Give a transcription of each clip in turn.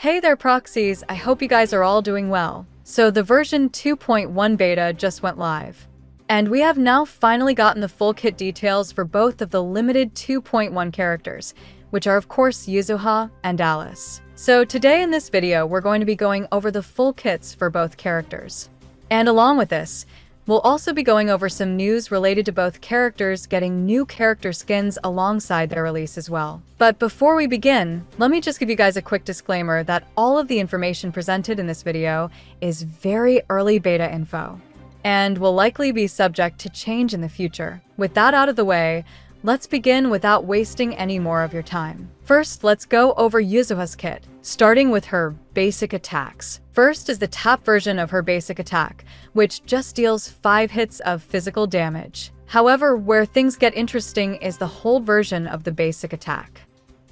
Hey there proxies, I hope you guys are all doing well. So the version 2.1 beta just went live. And we have now finally gotten the full kit details for both of the limited 2.1 characters, which are of course YUZUHA and Alice. So today in this video, we're going to be going over the full kits for both characters. And along with this, we'll also be going over some news related to both characters getting new character skins alongside their release as well. But before we begin, let me just give you guys a quick disclaimer that all of the information presented in this video is very early beta info, and will likely be subject to change in the future. With that out of the way, let's begin without wasting any more of your time. First, let's go over YUZUHA's kit, starting with her basic attacks. First is the tap version of her basic attack, which just deals 5 hits of physical damage. However, where things get interesting is the hold version of the basic attack,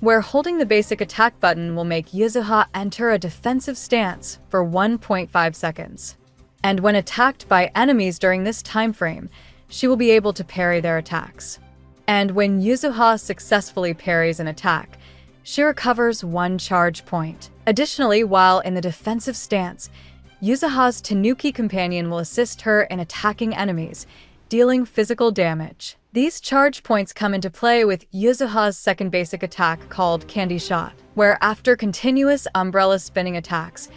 where holding the basic attack button will make YUZUHA enter a defensive stance for 1.5 seconds. And when attacked by enemies during this time frame, she will be able to parry their attacks. And when YUZUHA successfully parries an attack, she recovers 1 charge point. Additionally, while in the defensive stance, YUZUHA's Tanuki companion will assist her in attacking enemies, dealing physical damage. These charge points come into play with YUZUHA's second basic attack called Candy Shot, where after continuous umbrella spinning attacks,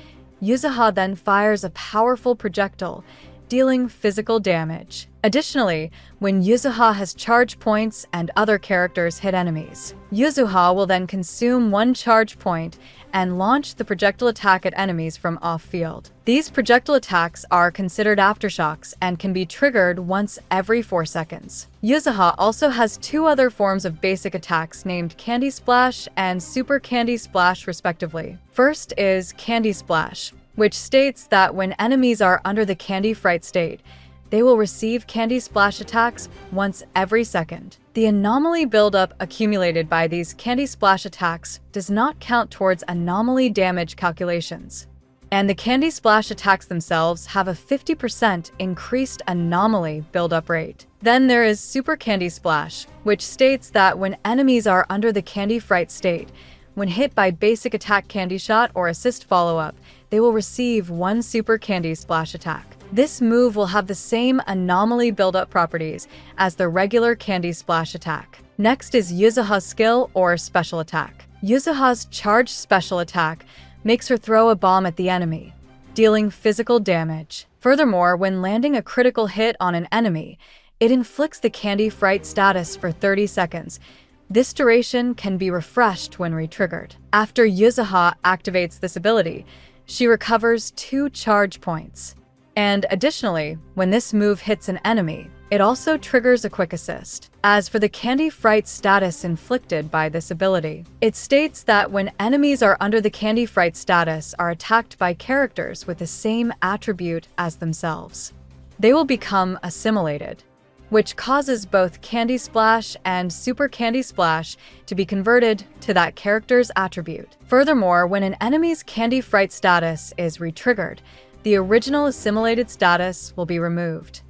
YUZUHA then fires a powerful projectile, dealing physical damage. Additionally, when YUZUHA has charge points and other characters hit enemies, YUZUHA will then consume 1 charge point and launch the projectile attack at enemies from off-field. These projectile attacks are considered aftershocks and can be triggered once every 4 seconds. YUZUHA also has 2 other forms of basic attacks named Candy Splash and Super Candy Splash respectively. First is Candy Splash, which states that when enemies are under the Candy Fright state, they will receive Candy Splash attacks once every second. The anomaly buildup accumulated by these Candy Splash attacks does not count towards anomaly damage calculations, and the Candy Splash attacks themselves have a 50% increased anomaly buildup rate. Then there is Super Candy Splash, which states that when enemies are under the Candy Fright state, when hit by basic attack Candy Shot or assist follow-up, they will receive 1 Super Candy Splash attack. This move will have the same anomaly buildup properties as the regular Candy Splash attack. Next is YUZUHA's skill or special attack. YUZUHA's charged special attack makes her throw a bomb at the enemy, dealing physical damage. Furthermore, when landing a critical hit on an enemy, it inflicts the Candy Fright status for 30 seconds. This duration can be refreshed when re-triggered. After YUZUHA activates this ability, she recovers 2 charge points. And additionally, when this move hits an enemy, it also triggers a quick assist. As for the Candy Fright status inflicted by this ability, it states that when enemies are under the Candy Fright status are attacked by characters with the same attribute as themselves, they will become assimilated, which causes both Candy Splash and Super Candy Splash to be converted to that character's attribute. Furthermore, when an enemy's Candy Fright status is re-triggered, the original assimilated status will be removed,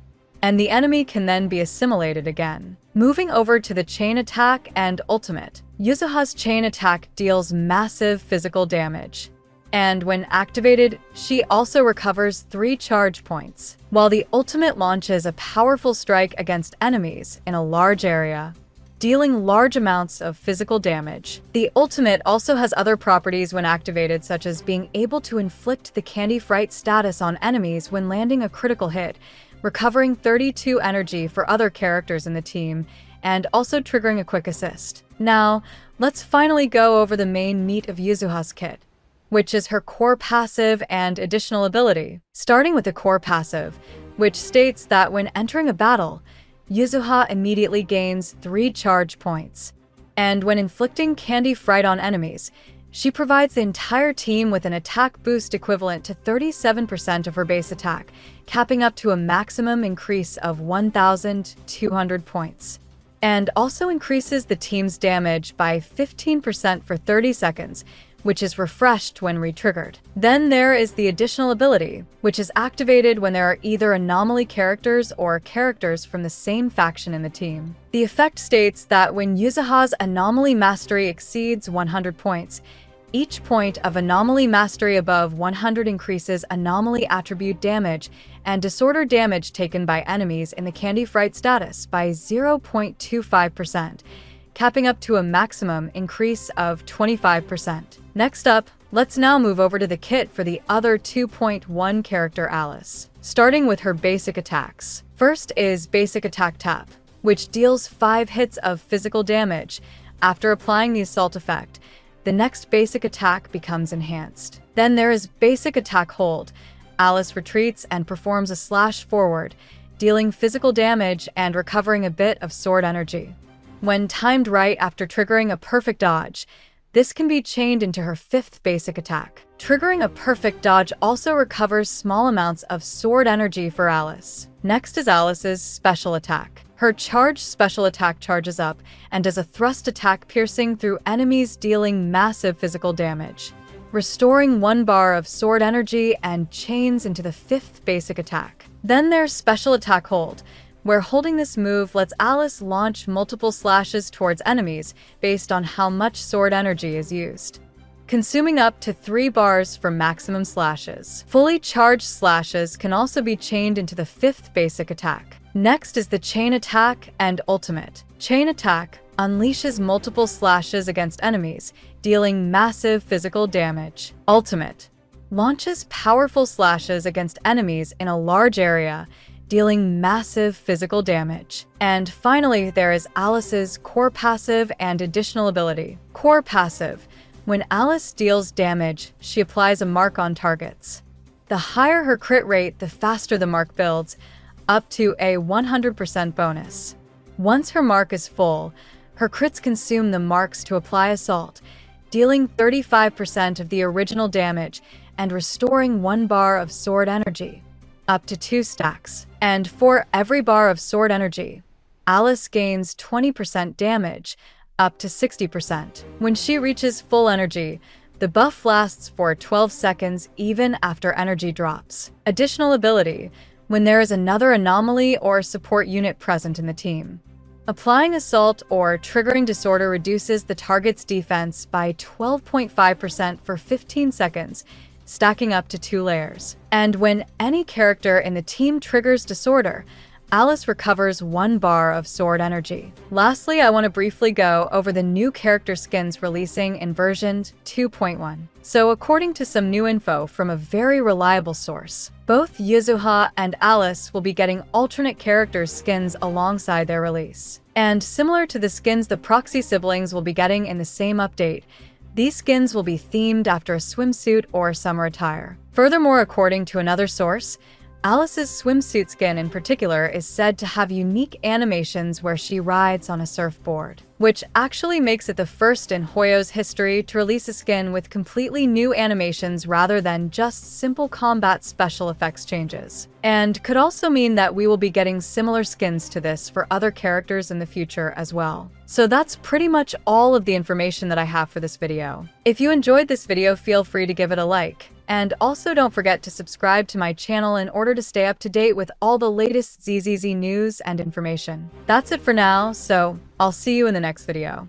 and the enemy can then be assimilated again. Moving over to the chain attack and ultimate, YUZUHA's chain attack deals massive physical damage, and when activated, she also recovers 3 charge points, while the ultimate launches a powerful strike against enemies in a large area, dealing large amounts of physical damage. The ultimate also has other properties when activated, such as being able to inflict the Candy Fright status on enemies when landing a critical hit, recovering 32 energy for other characters in the team, and also triggering a quick assist. Now, let's finally go over the main meat of YUZUHA's kit, which is her core passive and additional ability. Starting with the core passive, which states that when entering a battle, YUZUHA immediately gains 3 charge points, and when inflicting Candy Fright on enemies, she provides the entire team with an attack boost equivalent to 37% of her base attack, capping up to a maximum increase of 1,200 points, and also increases the team's damage by 15% for 30 seconds, which is refreshed when re-triggered. Then there is the additional ability, which is activated when there are either anomaly characters or characters from the same faction in the team. The effect states that when YUZUHA's anomaly mastery exceeds 100 points, Each point of Anomaly Mastery above 100 increases Anomaly Attribute damage and Disorder damage taken by enemies in the Candy Fright status by 0.25%, capping up to a maximum increase of 25%. Next up, let's now move over to the kit for the other 2.1 character Alice, starting with her basic attacks. First is Basic Attack Tap, which deals 5 hits of physical damage. After applying the Assault effect, the next basic attack becomes enhanced. Then there is Basic Attack Hold. Alice retreats and performs a slash forward, dealing physical damage and recovering a bit of sword energy. When timed right after triggering a perfect dodge, this can be chained into her 5th basic attack. Triggering a perfect dodge also recovers small amounts of sword energy for Alice. Next is Alice's special attack. Her charged special attack charges up and does a thrust attack piercing through enemies, dealing massive physical damage, restoring 1 bar of sword energy and chains into the 5th basic attack. Then there's Special Attack Hold, where holding this move lets Alice launch multiple slashes towards enemies based on how much sword energy is used, consuming up to 3 bars for maximum slashes. Fully charged slashes can also be chained into the 5th basic attack. Next is the Chain Attack and Ultimate. Chain Attack unleashes multiple slashes against enemies, dealing massive physical damage. Ultimate launches powerful slashes against enemies in a large area, dealing massive physical damage. And finally, there is Alice's Core Passive and Additional Ability. Core Passive. When Alice deals damage, she applies a mark on targets. The higher her crit rate, the faster the mark builds, up to a 100% bonus. Once her mark is full, her crits consume the marks to apply Assault, dealing 35% of the original damage and restoring 1 bar of sword energy, up to 2 stacks. And for every bar of sword energy, Alice gains 20% damage, up to 60%. When she reaches full energy, the buff lasts for 12 seconds even after energy drops. Additional ability, when there is another anomaly or support unit present in the team. Applying Assault or triggering Disorder reduces the target's defense by 12.5% for 15 seconds, stacking up to 2 layers. And when any character in the team triggers Disorder, Alice recovers 1 bar of sword energy. Lastly, I want to briefly go over the new character skins releasing in version 2.1. So according to some new info from a very reliable source, both YUZUHA and Alice will be getting alternate character skins alongside their release. And similar to the skins the proxy siblings will be getting in the same update, these skins will be themed after a swimsuit or summer attire. Furthermore, according to another source, Alice's swimsuit skin in particular is said to have unique animations where she rides on a surfboard, which actually makes it the first in Hoyo's history to release a skin with completely new animations rather than just simple combat special effects changes. And could also mean that we will be getting similar skins to this for other characters in the future as well. So that's pretty much all of the information that I have for this video. If you enjoyed this video, feel free to give it a like. And also don't forget to subscribe to my channel in order to stay up to date with all the latest ZZZ news and information. That's it for now, so I'll see you in the next video.